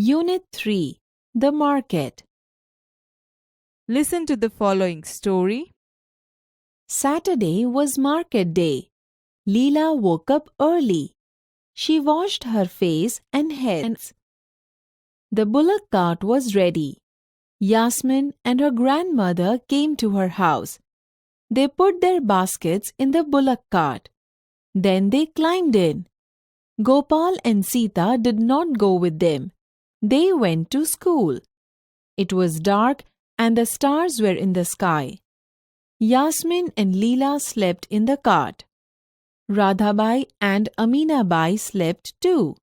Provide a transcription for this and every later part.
Unit 3. The Market. Listen to the following story. Saturday was market day. Leela woke up early. She washed her face and hands. The bullock cart was ready. Yasmin and her grandmother came to her house. They put their baskets in the bullock cart. Then they climbed in. Gopal and Sita did not go with them. They went to school. It was dark and the stars were in the sky. Yasmin and Leela slept in the cart. Radhabai and Aminabai slept too.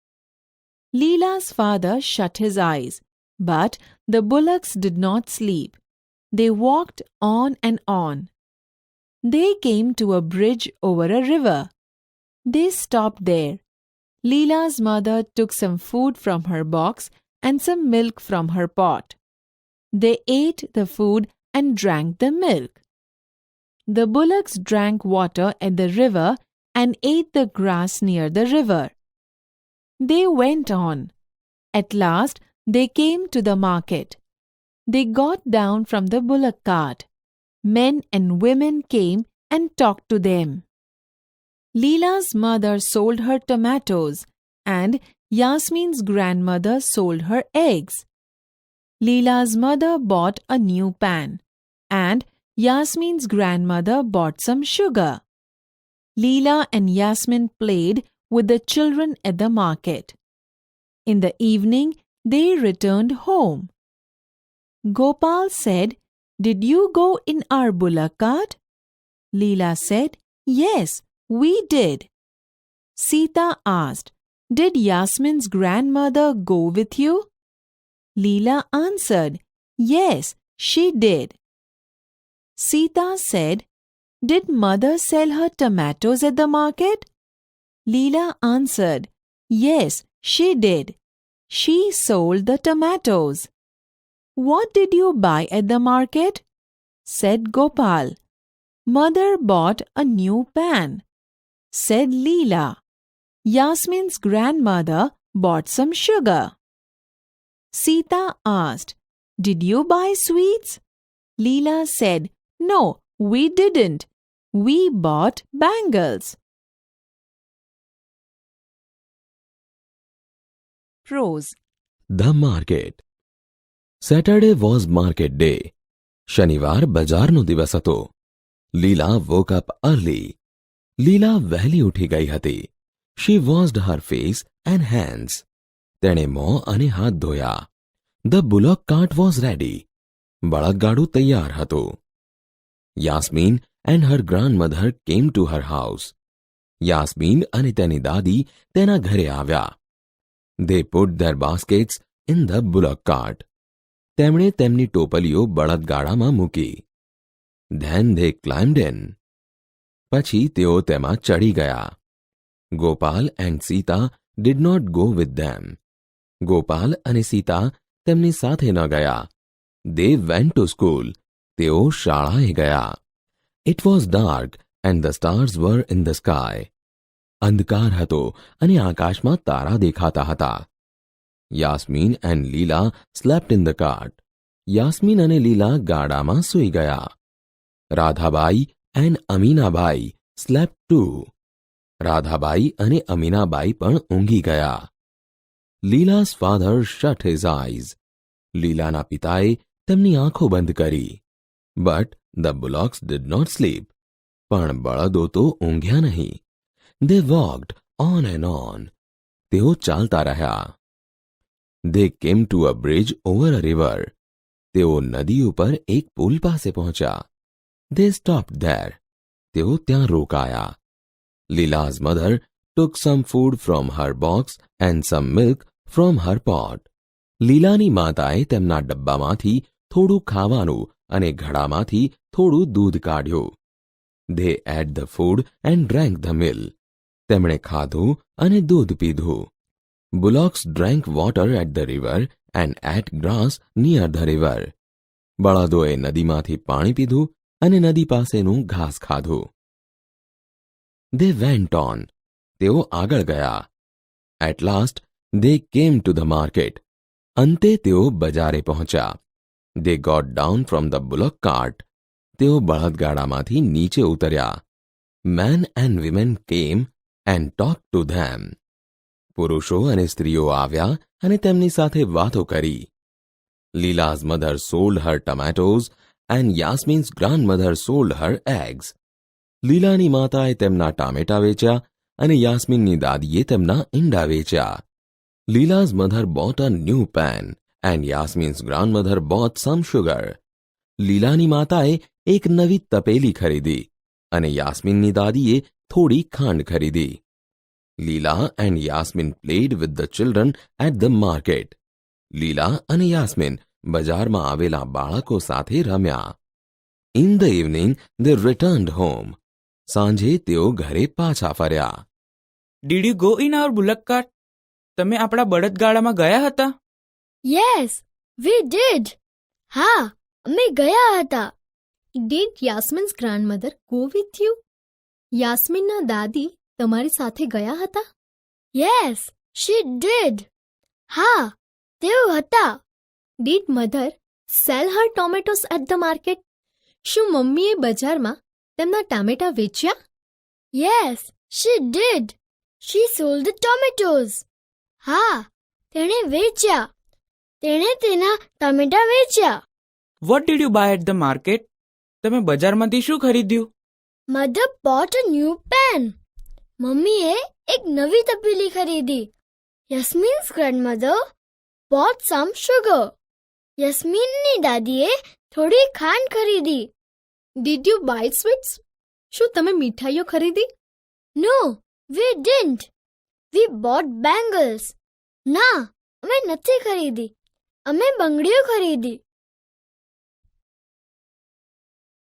Leela's father shut his eyes, but the bullocks did not sleep. They walked on and on. They came to a bridge over a river. They stopped there. Leela's mother took some food from her box and some milk from her pot. They ate the food and drank the milk. The bullocks drank water at the river and ate the grass near the river. They went on. At last, they came to the market. They got down from the bullock cart. Men and women came and talked to them. Leela's mother sold her tomatoes and Yasmin's grandmother sold her eggs. Leela's mother bought a new pan and Yasmin's grandmother bought some sugar. Leela and Yasmin played with the children at the market. In the evening, they returned home. Gopal said, "Did you go in our bullock cart?" Leela said, "Yes, we did." Sita asked, "Did Yasmin's grandmother go with you?" Leela answered, "Yes, she did." Sita said, "Did mother sell her tomatoes at the market?" Leela answered, "Yes, she did. She sold the tomatoes." "What did you buy at the market?" said Gopal. "Mother bought a new pan," said Leela. "Yasmin's grandmother bought some sugar." Sita asked, "Did you buy sweets?" Leela said, "No, we didn't. We bought bangles." Prose. The Market. Saturday was market day. શનિવાર બજારનો દિવસ હતો. Leela woke up early. Leela વહેલી ઉઠી ગઈ હતી. She washed her face and hands. તેણે મોં અને હાથ ધોયા. The bullock cart was ready. બળદગાડું તૈયાર હતું. Yasmin and her grandmother came to her house. Yasmin અને તેની દાદી તેના ઘરે આવ્યા. They put their baskets in the bullock cart. તેમણે તેમની ટોપલીઓ બળદગાડામાં મૂકી. Then they climbed in. પછી તેઓ તેમાં ચડી ગયા. Gopal and Sita did not go with them. Gopal અને સીતા તેમની સાથે ન ગયા. They went to school. તેઓ શાળાએ ગયા. It was dark and the stars were in the sky. અંધકાર હતો અને આકાશમાં તારા દેખાતા હતા. Yasmin and Leela slept in the cart. Yasmin અને Leela ગાડામાં સૂઈ ગયા. Radhabai and Aminabai slept too. Radhabai અને Aminabai પણ ઊંઘી ગયા. Leela's father shut his eyes. Leelaના પિતાએ તેમની આંખો બંધ કરી. But the bullocks did not sleep. પણ બળદો તો ઊંઘ્યા નહીં. They walked on and on. તેઓ ચાલતા રહ્યા. They came to a bridge over a river. તેઓ નદી ઉપર એક પુલ પાસે પહોંચ્યા. They stopped there. તેઓ ત્યાં રોકાયા. Leela's mother took some food from her box and some milk from her pot. લીલાની માતાએ તેમના ડબ્બામાંથી થોડું ખાવાનું અને ઘડામાંથી થોડું દૂધ કાઢ્યું. They ate the food and drank the milk. તેમણે ખાધું અને દૂધ પીધું. Bullocks drank water at the river and ate grass near the river. બળદોએ નદીમાંથી પાણી પીધું અને નદી પાસેનું ઘાસ ખાધું. They went on. તેઓ આગળ ગયા. At last they came to the market. અંતે તેઓ બજારે પહોંચ્યા. They got down from the bullock cart. તેઓ બળદગાડામાંથી નીચે ઉતર્યા. Men and women came and talk to them. પુરુષો અને સ્ત્રીઓ આવ્યા અને તેમની સાથે વાતો કરી. Leela's mother sold her tomatoes and Yasmin's grandmother sold her eggs. લીલાની માતાએ તેમના ટામેટા વેચ્યા અને યાસ્મીનની દાદીએ તેમના ઈંડા વેચ્યા. Leela's mother bought a new pen and Yasmin's grandmother bought some sugar. લીલાની માતાએ એક નવી તપેલી ખરીદી અને યાસ્મીનની દાદીએ થોડી ખાંડ ખરીદી. Leela and Yasmin played with the children at the market. Leela અને યાસ્મીન બજારમાં આવેલા બાળકો સાથે રમ્યા. In the evening they returned home. સાંજે તેઓ ઘરે પાછા ફર્યા. Did you go in our bullock cart? તમે આપણા બળદગાડામાં ગયા હતા? Yes, we did. હા, અમે ગયા હતા. Did Yasmin's grandmother go with you? યાસ્મીનના દાદી તમારી સાથે ગયા હતા? Yes, she did. હા, તેઓ હતા. Did mother sell her tomatoes at the market? શું મમ્મીએ બજારમાં તેમના ટામેટા વેચ્યા? Yes, she did. She sold the tomatoes. હા, તેણે વેચ્યા. તેણે તેના ટામેટા વેચ્યા. What did you buy at the market? તમે બજારમાંથી શું ખરીદ્યું? Mother bought a new pan. મમ્મીએ એક નવી તપેલી ખરીદી. Yasmin's grandmother bought some sugar. યસ્મીનની દાદીએ થોડી ખાંડ ખરીદી. Did you buy sweets? શું તમે મીઠાઈઓ ખરીદી? No, we didn't. We bought bangles. ના, અમે નથી ખરીદી. અમે બંગડીઓ ખરીદી.